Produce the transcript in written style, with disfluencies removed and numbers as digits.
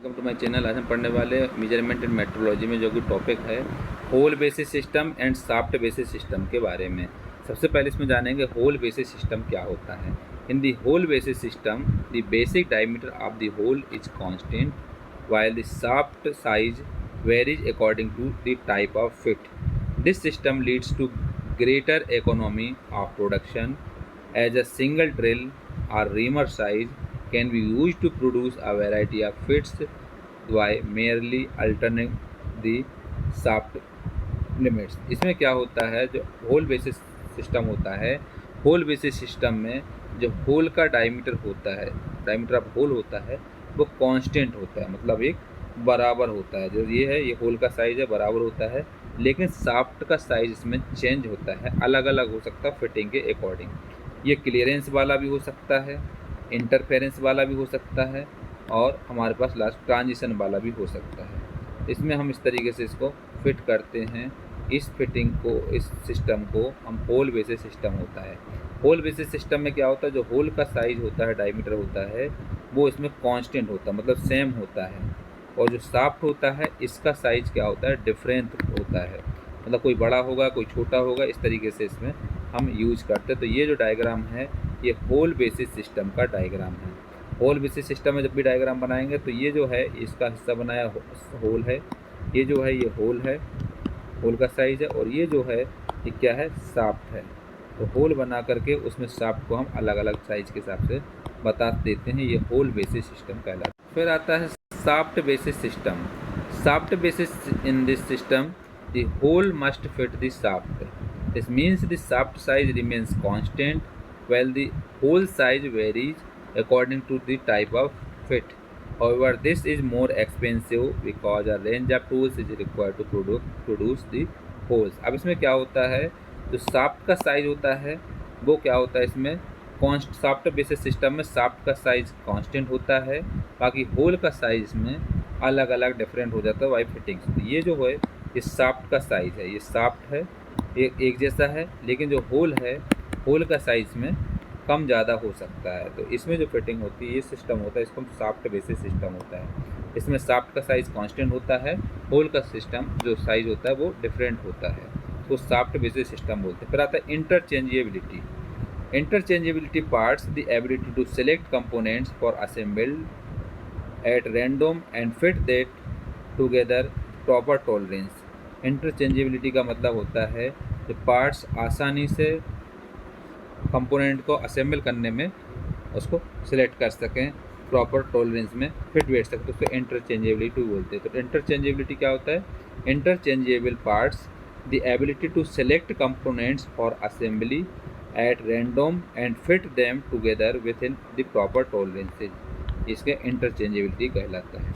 Welcome to my channel. आज हम पढ़ने वाले मेजरमेंट एंड मेट्रोलॉजी में जो कि टॉपिक है hole basis system and shaft basis system के बारे में। सबसे पहले इसमें जानेंगे होल बेसिस सिस्टम क्या होता है। In the hole basis system the basic diameter of the hole is constant while the shaft size varies according to the type of fit. This system leads to greater economy of production as a single drill or reamer size can be used to produce a variety of fits by merely altering the shaft limits. इसमें क्या होता है, जो whole basis system होता है, hole basis system में जो whole का डायमीटर होता है, डायमीटर ऑफ होल होता है, वो कांस्टेंट होता है, मतलब एक बराबर होता है। जो ये है, ये होल का साइज़ है, बराबर होता है, लेकिन शाफ्ट का साइज़ इसमें चेंज होता है, अलग अलग हो सकता है फिटिंग के अकॉर्डिंग। ये क्लियरेंस वाला भी हो सकता है, इंटरफेरेंस वाला भी हो सकता है, और हमारे पास लास्ट ट्रांजिशन वाला भी हो सकता है। इसमें हम इस तरीके से इसको फिट करते हैं। इस फिटिंग को, इस सिस्टम को हम होल बेसिस सिस्टम होता है। होल बेसिस सिस्टम में क्या होता है, जो होल का साइज़ होता है, डायमीटर होता है, वो इसमें कांस्टेंट होता है, मतलब सेम होता है। और जो शाफ्ट होता है, इसका साइज़ क्या होता है, डिफरेंट होता है, मतलब कोई बड़ा होगा, कोई छोटा होगा, इस तरीके से इसमें हम यूज़ करते हैं। तो ये जो डायग्राम है, ये होल बेसिस सिस्टम का डायग्राम है। होल बेसिस सिस्टम में जब भी डायग्राम बनाएंगे तो ये जो है, इसका हिस्सा बनाया होल है, ये जो है ये होल है, होल का साइज़ है, और ये जो है ये क्या है, शाफ्ट है। तो होल बना करके उसमें शाफ्ट को हम अलग अलग साइज़ के हिसाब से बता देते हैं। ये होल बेसिस सिस्टम कहलाता है। फिर आता है shaft basis system. Shaft basis in this system the hole must fit the shaft. This means the shaft size remains constant while the hole size varies according to the type of fit. However, this is more expensive because a range of tools is required to produce the holes. अब इसमें क्या होता है, जो shaft का size होता है वो क्या होता है, इसमें शाफ्ट बेसिस सिस्टम में शाफ्ट का साइज कांस्टेंट होता है, बाकी होल का साइज इसमें अलग अलग डिफरेंट हो जाता है बाई फिटिंग्स। तो ये जो है, ये शाफ्ट का साइज है, ये शाफ्ट है, ये एक जैसा है, लेकिन जो होल है, होल का साइज़ में कम ज़्यादा हो सकता है। तो इसमें जो फिटिंग होती है, ये सिस्टम होता है, इसको शाफ्ट बेसिस सिस्टम होता है। इसमें शाफ्ट का साइज़ कांस्टेंट होता है, होल का सिस्टम जो साइज़ होता है वो डिफरेंट होता है, तो शाफ्ट बेसिस सिस्टम बोलते हैं। फिर आता है interchangeability. Interchangeability parts the ability to select components for assembled at random and fit that together proper tolerance. Interchangeability का मतलब होता है कि पार्ट्स आसानी से कंपोनेंट को असेंबल करने में उसको सिलेक्ट कर सकें, प्रॉपर टॉलरेंस में फिट बैठ सकें, तो उसको इंटरचेंजेबिलिटी बोलते हैं। तो इंटरचेंजेबिलिटी क्या होता है, interchangeable parts the ability to select components for assembly at random and fit them together with in the proper tolerances, इसके इंटरचेंजेबिलिटी कहलाता है।